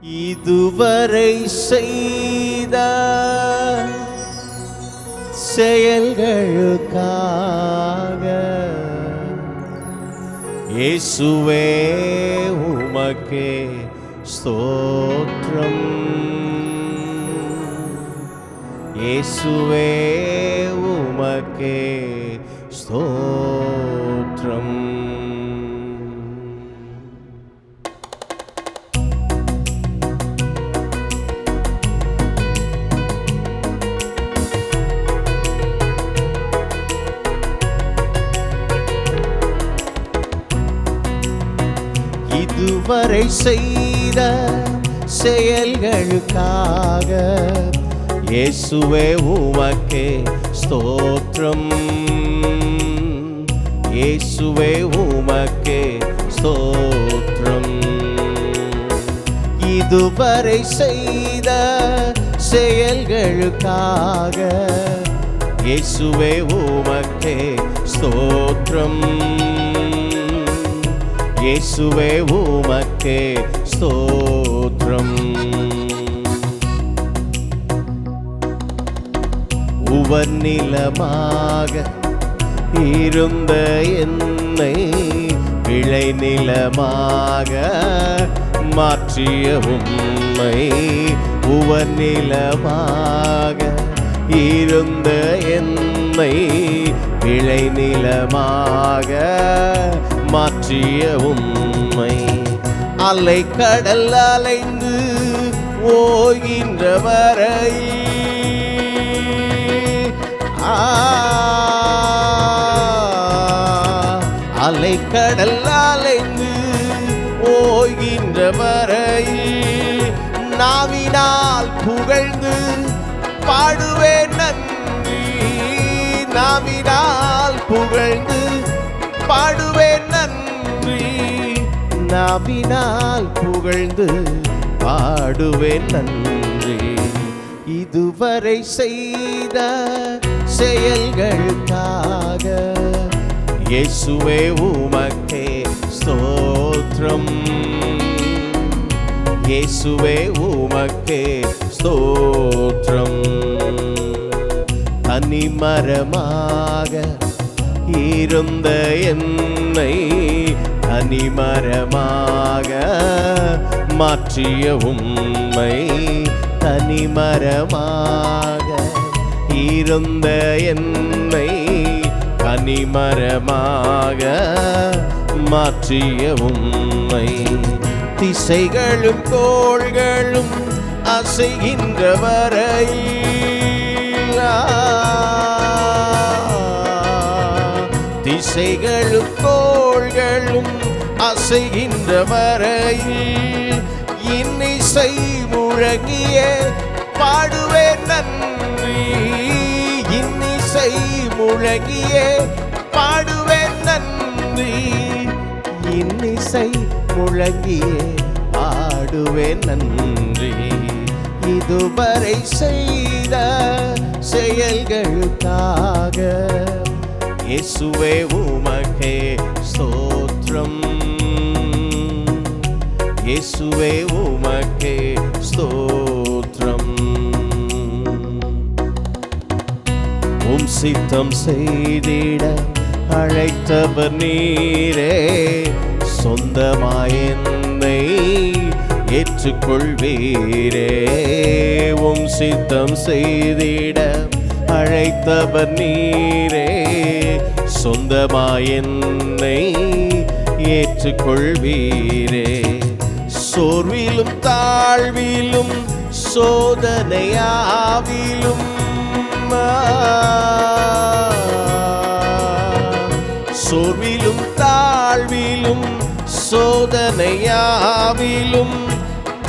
இதுவரை செய்த செயல்களுக்காக இயேசுவே உமக்கே ஸ்தோத்திரம். இயேசுவே உமக்கே ஸ்தோத்திரம். இதுவரை செய்த செயல்களுக்காக இயேசுவே உமக்கே ஸ்தோத்திரம். இயேசுவே உமக்கே ஸ்தோத்திரம். இதுவரை செய்த செயல்களுக்காக இயேசுவே உமக்கே ஸ்தோத்திரம். இயேசுவே உமக்கே ஸ்தோத்திரம். உவர்நிலமாக இருந்த என்னை விளைநிலமாக மாற்றிய உம்மை. உவர்நிலமாக இருந்த என்னை விளைநிலமாக மாற்றிய உம்மை. அலை கடல் அலைந்து ஓய்கின்ற வரை அலை கடல் அலைந்து ஓய்கின்ற வரை நாவினால் புகழ்ந்து பாடுவேன் நன்றி. நாவினால் புகழ்ந்து பாடுவேன் நன்றி. நாவினால் புகழ்ந்து பாடுவேன் நன்றி. இதுவரை செய்த செயல்களுக்காக இயேசுவே உமக்கே ஸ்தோத்திரம். இயேசுவே உமக்கே ஸ்தோத்திரம். தனிமரமாக இருந்த என்னை தனிமரமாக மாற்றிய உம்மை. தனிமரமாக இருந்த என்னை தனிமரமாக மாற்றிய உம்மை. திசைகளும் கோள்களும் அசைகின்ற வரையில் திசைகளும் கோள்களும் அசைகின்ற வரையில் இன்னிசை முழங்கிய பாடுவேன் நன்றி. இன்னிசை முழங்கிய பாடுவேன் நன்றி. இன்னிசை முழங்கிய பாடுவேன் நன்றி. இதுவரை செய்த செயல்களுக்காக இயேசுவே உமக்கே ஸ்தோத்திரம். இயேசுவே உமக்கே ஸ்தோத்திரம். உம் சித்தம் செய்திட அழைத்தவர் நீரே. சொந்தமாய் என்னை ஏற்றுக்கொள்வீரே. உம் சித்தம் செய்திட அழைத்தவர் நீரே. சொந்தமாய் என்னை ஏற்றுக்கொள்வீரே. சோர்விலும் தாழ்விலும் சோதனையாவிலும் சோர்விலும் தாழ்விலும் சோதனையாவிலும்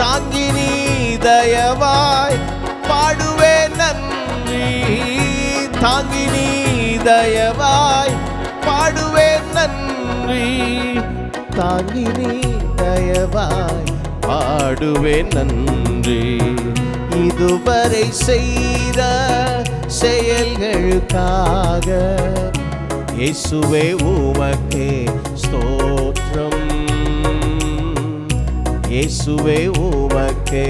தாங்கி நீ தயவாய் பாடுவேன் நன்றி. தாங்கி நீ தயவாய் பாடுவேன் நன்றி. தாங்கி நீ தயவாய் பாடுவேன் நன்றி. இதுவரை செய்த செயல்களுக்காக இயேசுவே உமக்கே ஸ்தோத்திரம். இயேசுவே உமக்கே